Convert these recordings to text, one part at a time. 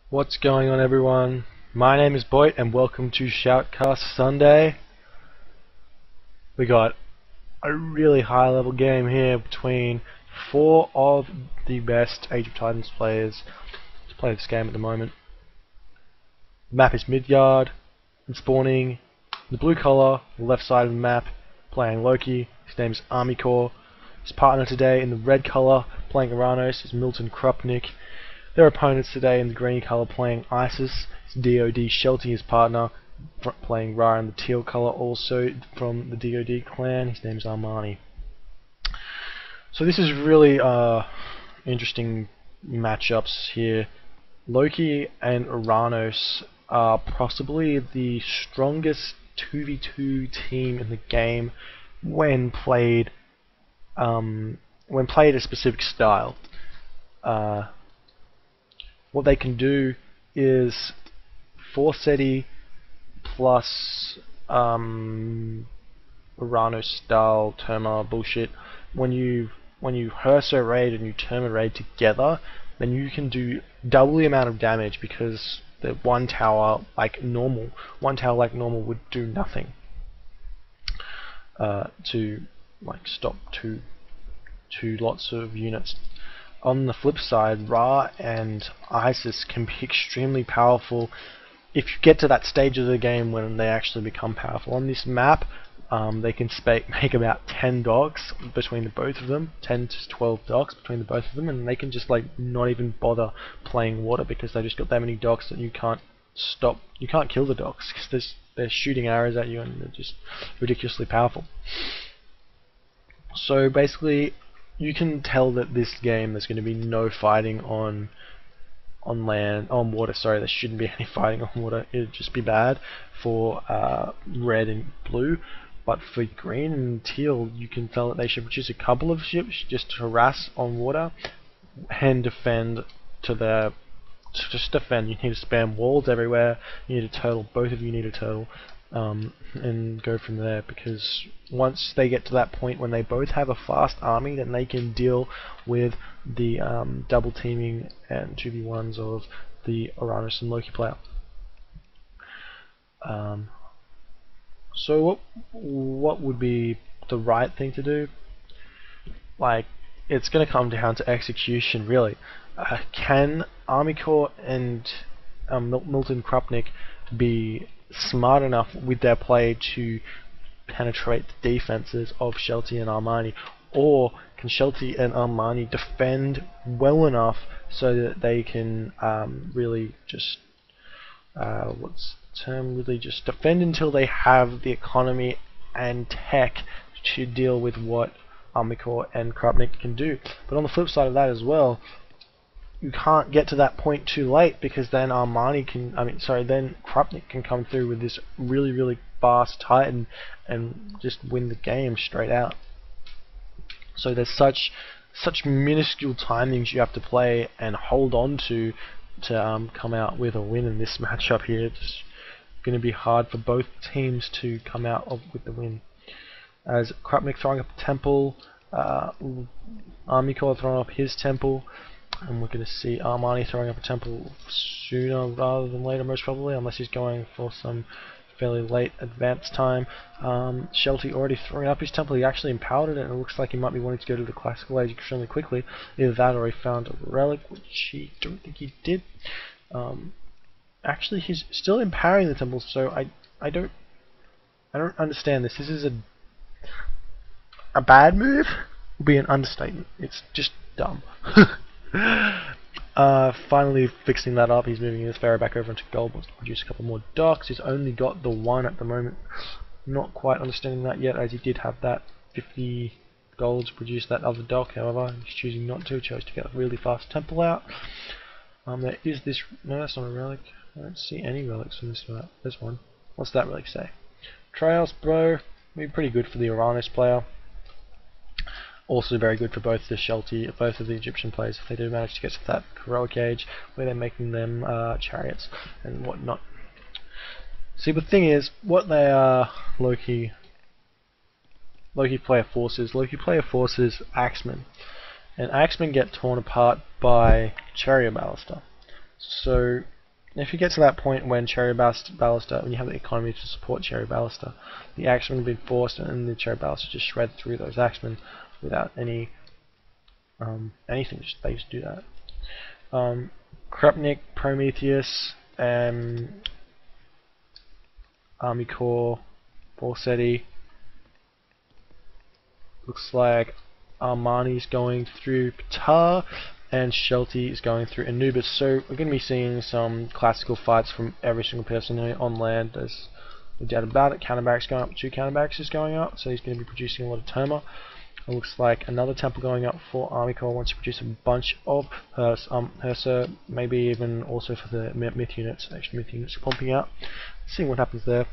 What's going on, everyone? My name is BoIt and welcome to Shoutcast Sunday. We got a really high level game here between four of the best Age of Titans players to play this game at the moment. The map is Midgard, and spawning the blue colour, the left side of the map, playing Loki. His name is ArmyCore. His partner today in the red colour, playing Uranos, is Krupnik. Their opponents today in the green colour playing Isis, DoD Shelty, his partner, playing Ra in the teal colour, also from the DoD clan. His name is Armani. So this is really interesting matchups here. Loki and Uranos are possibly the strongest 2v2 team in the game when played a specific style. What they can do is 4-SETI plus Urano style Terma bullshit. When you Herso raid and you Terma raid together, then you can do double the amount of damage because the one tower like normal would do nothing to like stop two lots of units. On the flip side, Ra and Isis can be extremely powerful if you get to that stage of the game when they actually become powerful. On this map, they can make about 10 docks between the both of them, 10 to 12 docks between the both of them, and they can just like not even bother playing water because they just got that many docks that you can't kill the docks because they're shooting arrows at you and they're just ridiculously powerful. So basically, you can tell that this game there's going to be no fighting on water. Sorry, there shouldn't be any fighting on water. It'd just be bad for red and blue. But for green and teal, you can tell that they should produce a couple of ships just to harass on water and defend just defend. You need to spam walls everywhere. You need a turtle. Both of you need a turtle. And go from there, because once they get to that point when they both have a fast army, then they can deal with the double teaming and 2v1s of the Uranus and Loki player. So what would be the right thing to do? Like, it's going to come down to execution, really. Can ArmyCore and Krupnik be smart enough with their play to penetrate the defenses of Shelty and Armani, or can Shelty and Armani defend well enough so that they can really just really just defend until they have the economy and tech to deal with what ArmyCore and Krupnik can do. But on the flip side of that as well, you can't get to that point too late, because then then Krupnik can come through with this really fast Titan and just win the game straight out. So there's such minuscule timings you have to play and hold on to come out with a win in this matchup here. It's going to be hard for both teams to come out with the win. As Krupnik throwing up a temple, ArmyCore throwing up his temple. And we're going to see Armani throwing up a temple sooner rather than later, most probably, unless he's going for some fairly late advance time. Shelty already throwing up his temple. He actually empowered it, and it looks like he might be wanting to go to the classical age extremely quickly. Either that or he found a relic, which I don't think he did. Actually, he's still empowering the temple, so I don't understand this. This is a bad move. Would be an understatement. It's just dumb. Finally fixing that up, he's moving his Pharaoh back over into gold, wants to produce a couple more docks. He's only got the one at the moment. Not quite understanding that yet, as he did have that 50 gold to produce that other dock. However, he's choosing not to. Chose to get a really fast temple out. There is this. No, that's not a relic. I don't see any relics in this map. There's one. What's that relic say? Trails, bro. Maybe pretty good for the Uranus player. Also very good for both of the Egyptian players if they do manage to get to that heroic age where they're making them chariots and whatnot. See, the thing is, what they are, Loki player forces Axemen, and Axemen get torn apart by Chariot Ballista. So if you get to that point when Cherry Ballista, when you have the economy to support Cherry Ballista, the Axemen have been forced, and the Cherry Ballista just shred through those Axemen without any anything. They just do that. Krupnik, Prometheus, ArmyCore, Borsetti. Looks like Armani's going through Ptah, and Shelty is going through Anubis. So we're going to be seeing some classical fights from every single person here on land. There's no doubt about it. Counterbarracks going up, 2 counterbarracks is going up, so he's going to be producing a lot of Terma. It looks like another temple going up for ArmyCore wants to produce a bunch of Hersa, maybe even also for the myth units, extra myth units pumping out. Seeing what happens there.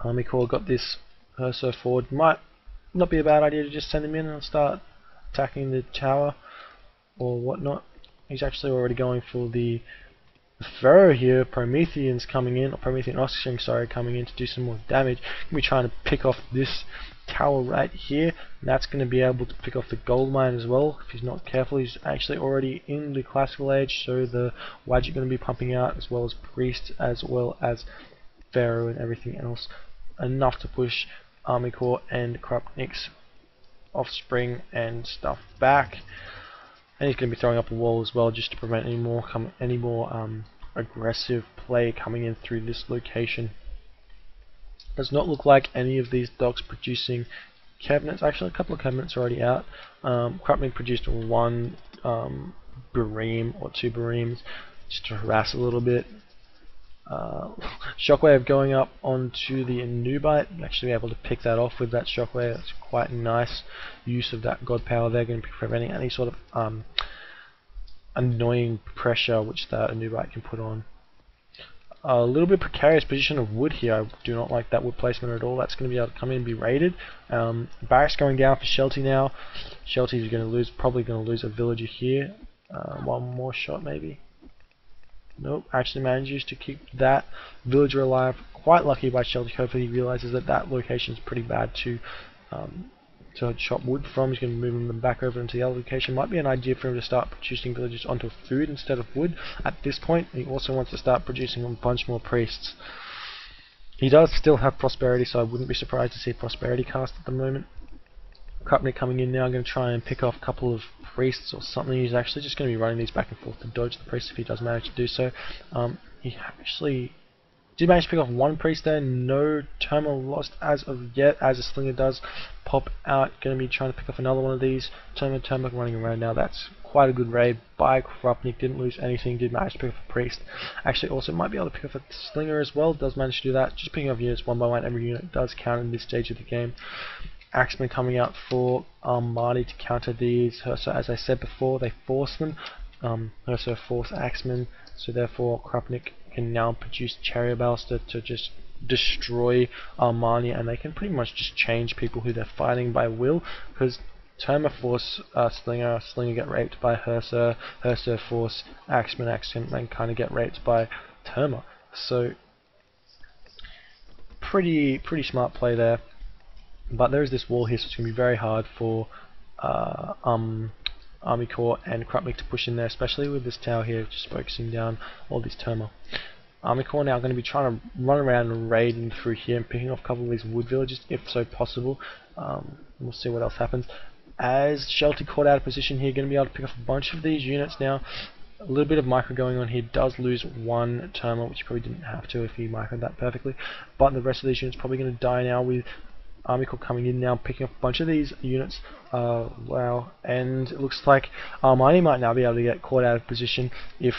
ArmyCore got this Hersa forward. Might not be a bad idea to just send him in and start attacking the tower or whatnot. He's actually already going for the Pharaoh here. Promethean's coming in, or Promethean Offspring, sorry, coming in to do some more damage. We're trying to pick off this tower right here, and that's going to be able to pick off the gold mine as well. If he's not careful, he's actually already in the classical age, so the Wadjet going to be pumping out, as well as priest, as well as Pharaoh and everything else, enough to push ArmyCore and Krupnik's offspring and stuff back. And he's going to be throwing up a wall as well, just to prevent any more aggressive play coming in through this location. Does not look like any of these dogs producing cabinets. Actually, a couple of cabinets are already out. Krupnik produced 1 Bareem or 2 Bareems just to harass a little bit. Shockwave going up onto the Anubite, actually be able to pick that off with that Shockwave. That's quite nice use of that god power. They're going to be preventing any sort of annoying pressure which that Anubite can put on. A little bit precarious position of wood here. I do not like that wood placement at all. That's going to be able to come in and be raided. Barracks going down for Shelty now. Shelty is going to lose, probably going to lose a villager here. 1 more shot maybe. Nope, actually manages to keep that villager alive. Quite lucky by Shelty. Hopefully he realizes that that location is pretty bad to chop wood from. He's going to move them back over into the other location. Might be an idea for him to start producing villagers onto food instead of wood at this point. He also wants to start producing a bunch more priests. He does still have prosperity, so I wouldn't be surprised to see prosperity cast at the moment. Krupnik coming in now, going to try and pick off a couple of priests or something. He's actually just going to be running these back and forth to dodge the priest if he does manage to do so. He actually did manage to pick off 1 priest there. No Terma lost as of yet, as a Slinger does pop out. Going to be trying to pick off another one of these. Terma running around now. That's quite a good raid by Krupnik. Didn't lose anything. Did manage to pick off a priest. Actually also might be able to pick off a Slinger as well. Does manage to do that. Just picking off units one by one. Every unit does count in this stage of the game. Axemen coming out for Armani to counter these. Hersa, as I said before, they force them. Hersa force Axemen, so therefore Krupnik can now produce Chariot Ballista to just destroy Armani, and they can pretty much just change people who they're fighting by will, because Terma force Slinger, Slinger get raped by Hersa, Hersa force Axemen, Axemen kind of get raped by Terma. So pretty smart play there. But there is this wall here, so it's going to be very hard for ArmyCore and Krupnik to push in there, especially with this tower here, just focusing down all this Terma. ArmyCore now going to be trying to run around and raiding through here and picking off a couple of these wood villages, if so possible. We'll see what else happens. As Shelty caught out of position here, going to be able to pick off a bunch of these units now. A little bit of micro going on here. Does lose 1 Terma, which he probably didn't have to if he microed that perfectly. But the rest of these units probably going to die now with ArmyCore coming in now, picking up a bunch of these units. Wow, and it looks like Armani might now be able to get caught out of position if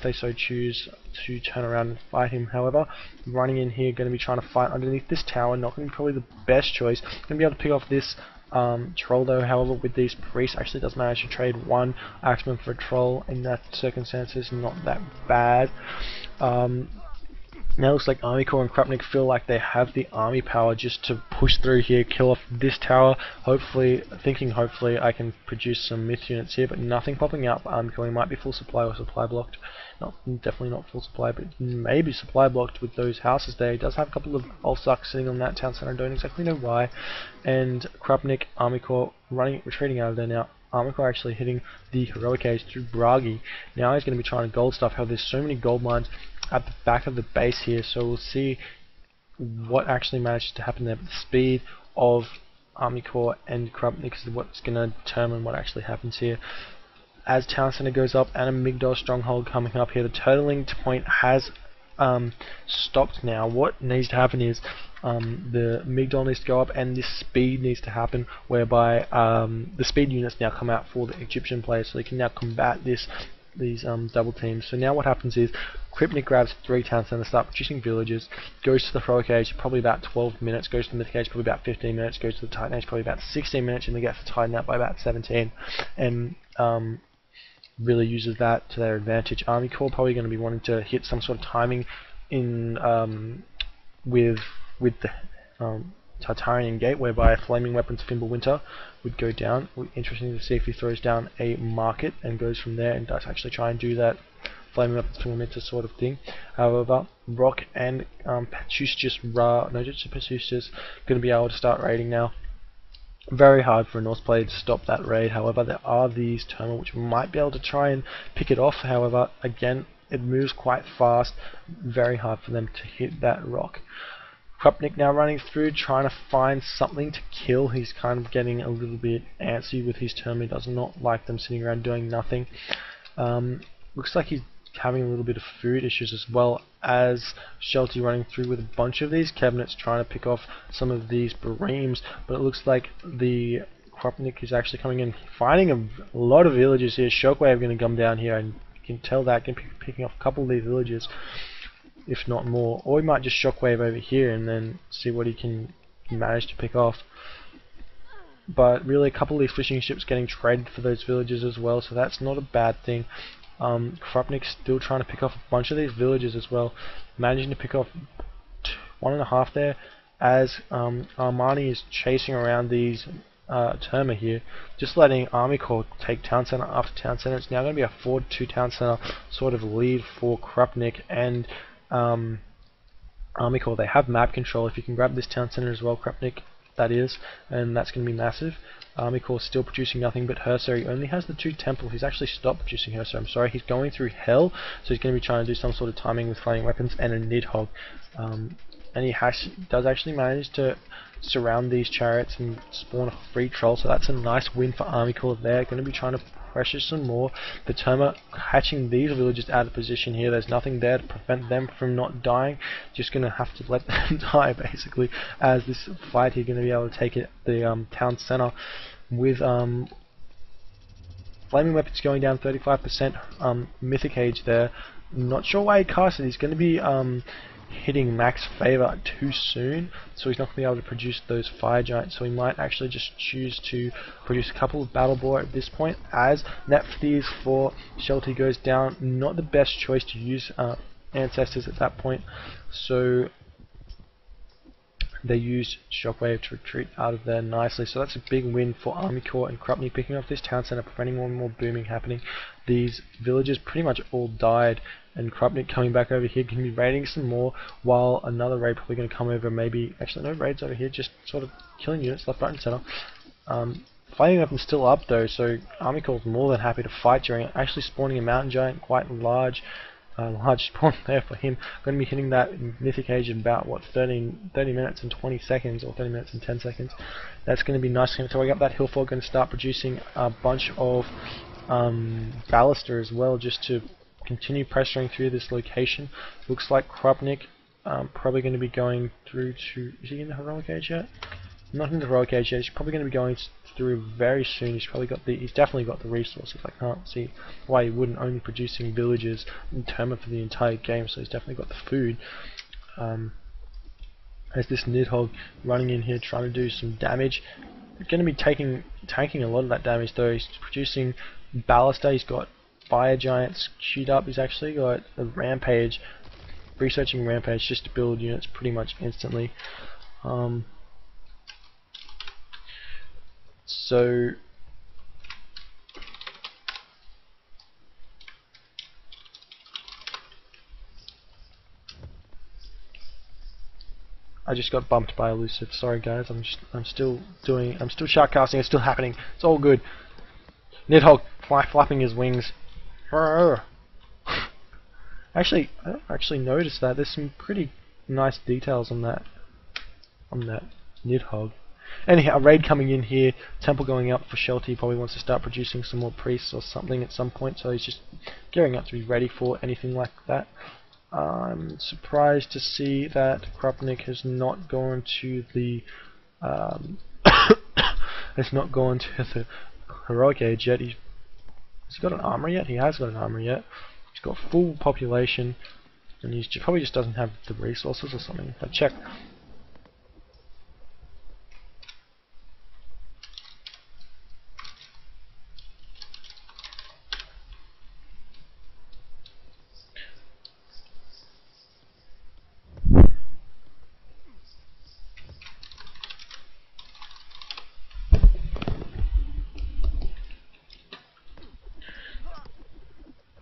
they so choose to turn around and fight him. However, running in here, going to be trying to fight underneath this tower, not going to be probably the best choice. Going to be able to pick off this troll though. However, with these priests, actually does manage to trade 1 Axeman for a troll. In that circumstances, not that bad. Now it looks like ArmyCore and Krupnik feel like they have the army power just to push through here, kill off this tower. Hopefully I can produce some myth units here, but nothing popping up. ArmyCore might be full supply or supply blocked. Definitely not full supply, but maybe supply blocked with those houses there. He does have a couple of Ulsucks sitting on that town center, I don't exactly know why. And Krupnik, ArmyCore retreating out of there now. ArmyCore actually hitting the heroic age through Bragi. Now he's going to be trying to gold stuff. However, there's so many gold mines at the back of the base here, so we'll see what actually manages to happen there. But the speed of ArmyCore and Krupnik is what's going to determine what actually happens here. As Town Center goes up and a Midgard stronghold coming up here, the totaling point has stopped now. What needs to happen is the Midgard needs to go up and this speed needs to happen, whereby the speed units now come out for the Egyptian players, so they can now combat these double teams. So now what happens is Krupnik grabs 3 town centers, start producing villages, goes to the heroic age probably about 12 minutes, goes to the mythic age probably about 15 minutes, goes to the titan age probably about 16 minutes, and then gets the titan out by about 17, and really uses that to their advantage. ArmyCore probably going to be wanting to hit some sort of timing in with the Tartarian Gate, whereby Flaming Weapons Fimbulwinter would go down. Interesting to see if he throws down a market and goes from there and does actually try and do that Flaming Weapons Fimbulwinter sort of thing. However, Rock and Patustus going to be able to start raiding now. Very hard for a Norse player to stop that raid. However, there are these Terma which might be able to try and pick it off. However, again, it moves quite fast. Very hard for them to hit that rock. Krupnik now running through, trying to find something to kill. He's kind of getting a little bit antsy with his Terma. He does not like them sitting around doing nothing. Looks like he's having a little bit of food issues, as well as Shelty running through with a bunch of these cabinets trying to pick off some of these bereams, but it looks like the Krupnik is actually coming in, finding a lot of villages here. Shockwave going to come down here, and you can tell that, going to be picking off a couple of these villages, if not more, or he might just Shockwave over here and then see what he can manage to pick off. But really, a couple of these fishing ships getting traded for those villages as well, so that's not a bad thing. Krupnik's still trying to pick off a bunch of these villages as well, managing to pick off 1.5 there, as Armani is chasing around these Terma here, just letting ArmyCore take town center after town center. It's now going to be a 4-2 town center sort of lead for Krupnik and ArmyCore. They have map control. If you can grab this town center as well, Krupnik, that is, and that's going to be massive. ArmyCore still producing nothing but Herser. He only has the 2 temples. He's actually stopped producing Herser. I'm sorry, he's going through hell, so he's going to be trying to do some sort of timing with flaming weapons and a Nidhogg. And he does actually manage to surround these chariots and spawn a free troll, so that's a nice win for ArmyCore there. Going to be trying to pressure some more. The Terma hatching these villages out of position here. There's nothing there to prevent them from not dying. Just going to have to let them die, basically, as this fight here going to be able to take it the town center with flaming weapons going down 35%. Mythic Age there. Not sure why he cast it. He's going to be hitting max favor too soon, so he's not going to be able to produce those fire giants, so he might actually just choose to produce a couple of battle boar at this point, as net fees for Shelty goes down. Not the best choice to use ancestors at that point, so they used Shockwave to retreat out of there nicely. So that's a big win for ArmyCore and Krupnik, picking up this town center, preventing more and more booming happening. These villages pretty much all died, and Krupnik coming back over here can be raiding some more, while another raid probably going to come over. Maybe actually no raids over here, just sort of killing units left, right, and center. Flaming weapons still up though, so ArmyCore is more than happy to fight during it. Actually spawning a mountain giant, quite large spawn there for him. Going to be hitting that mythic age in about what 30 minutes and 20 seconds, or 30 minutes and 10 seconds. That's going to be nice. Going to towing up that hill fort, going to start producing a bunch of ballaster as well, just to continue pressuring through this location. Looks like Krupnik probably going to be going through to, is he in the heroic age yet? Not in the heroic age yet. He's probably going to be going through very soon. He's definitely got the resources. I can't see why he wouldn't, only producing villages in Terma for the entire game, so he's definitely got the food. As this Nidhogg running in here trying to do some damage. He's going to be tanking a lot of that damage though. He's producing Ballaster, he's got Fire Giants queued up, he's actually got a Rampage, researching Rampage just to build units pretty much instantly. So I just got bumped by Elusive. Sorry guys, I'm still shoutcasting. It's still happening. It's all good. Nidhogg flapping his wings. Actually, I don't actually notice that. There's some pretty nice details on that Nidhogg. Anyhow, a raid coming in here, temple going up for Shelty. Probably wants to start producing some more priests or something at some point, so he's just gearing up to be ready for anything like that. I'm surprised to see that Krupnik has not gone to the heroic age yet. Has he got an armor yet? He has got an armor yet. He's got full population, and he probably just doesn't have the resources or something. I check.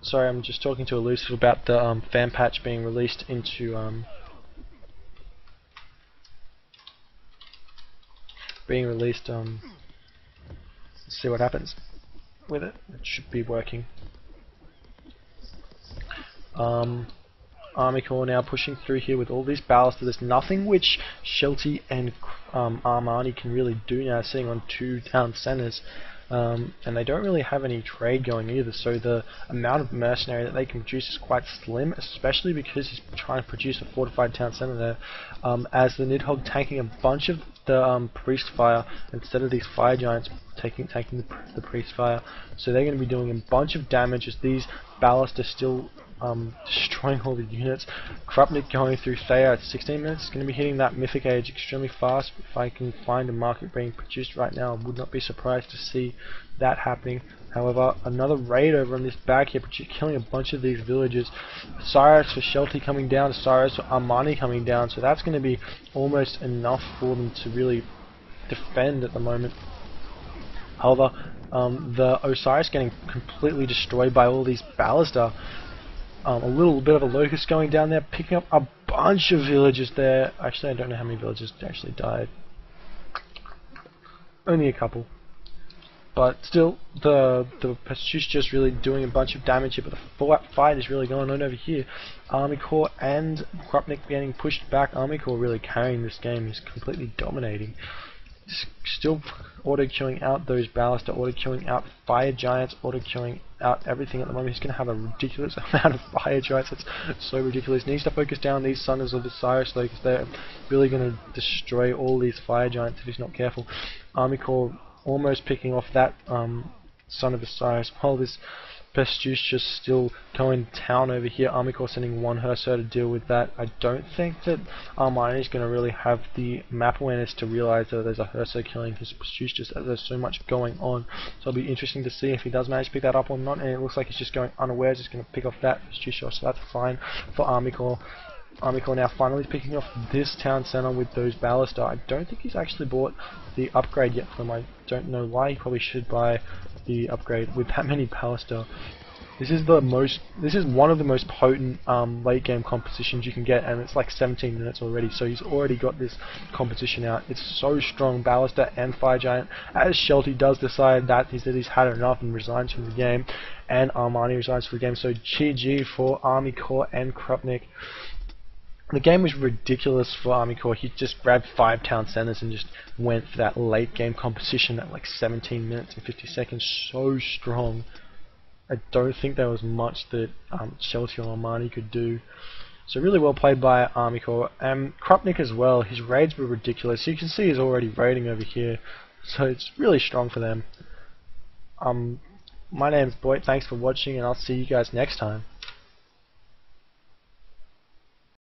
Sorry, I'm just talking to Elusive about the fan patch being released into let's see what happens with it. It should be working. ArmyCore now pushing through here with all these ballista. There's nothing which Shelty and Armani can really do now, sitting on 2 town centers. And they don't really have any trade going either, so the amount of mercenary that they can produce is quite slim, especially because he's trying to produce a fortified town center there. As the Nidhogg tanking a bunch of the priest fire instead of these fire giants taking the priest fire, so they're going to be doing a bunch of damage as these ballists are still destroying all the units. Krupnik going through Thea at 16 minutes is going to be hitting that mythic age extremely fast. If I can find a market being produced right now, I would not be surprised to see that happening. However, another raid over on this back here, killing a bunch of these villagers. Cyrus for Shelty coming down, Cyrus for Armani coming down, so that's going to be almost enough for them to really defend at the moment. However, the Osiris getting completely destroyed by all these ballista. A little bit of a locust going down there, picking up a bunch of villagers there. Actually, I don't know how many villagers actually died. Only a couple. But still, the Pastuche just really doing a bunch of damage here, but the fight is really going on over here. ArmyCore and Krupnik getting pushed back. ArmyCore really carrying this game. He's completely dominating. Still auto-queuing out those ballista, auto-queuing out fire giants, auto-queuing out everything at the moment. He's going to have a ridiculous amount of fire giants. It's so ridiculous. He needs to focus down these Sons of the Cyrus though, because they're really going to destroy all these fire giants if he's not careful. ArmyCore almost picking off that Son of Osiris, while this Pastuche just still going to town over here. ArmyCore sending one Hussar to deal with that. I don't think that Armani is going to really have the map awareness to realize that there's a Hussar killing his Pastuche, just as there's so much going on. So it'll be interesting to see if he does manage to pick that up or not, and it looks like he's just going unaware, just going to pick off that Pastuche, so that's fine for ArmyCore. ArmyCore now finally picking off this town center with those ballista. I don't think he's actually bought the upgrade yet for them. I don't know why. He probably should buy the upgrade with that many ballista. This is one of the most potent late game compositions you can get, and it's like 17 minutes already, so he's already got this composition out. It's so strong, ballista and fire giant, as Shelty does decide that he's had enough and resigns from the game, and Armani resigns from the game, so GG for ArmyCore and Krupnik. The game was ridiculous for ArmyCore. He just grabbed 5 town centers and just went for that late game composition at like 17 minutes and 50 seconds. So strong. I don't think there was much that Shelty or Armani could do. So really well played by ArmyCore. Krupnik as well. His raids were ridiculous. You can see he's already raiding over here. So it's really strong for them. My name's BoIt. Thanks for watching, and I'll see you guys next time.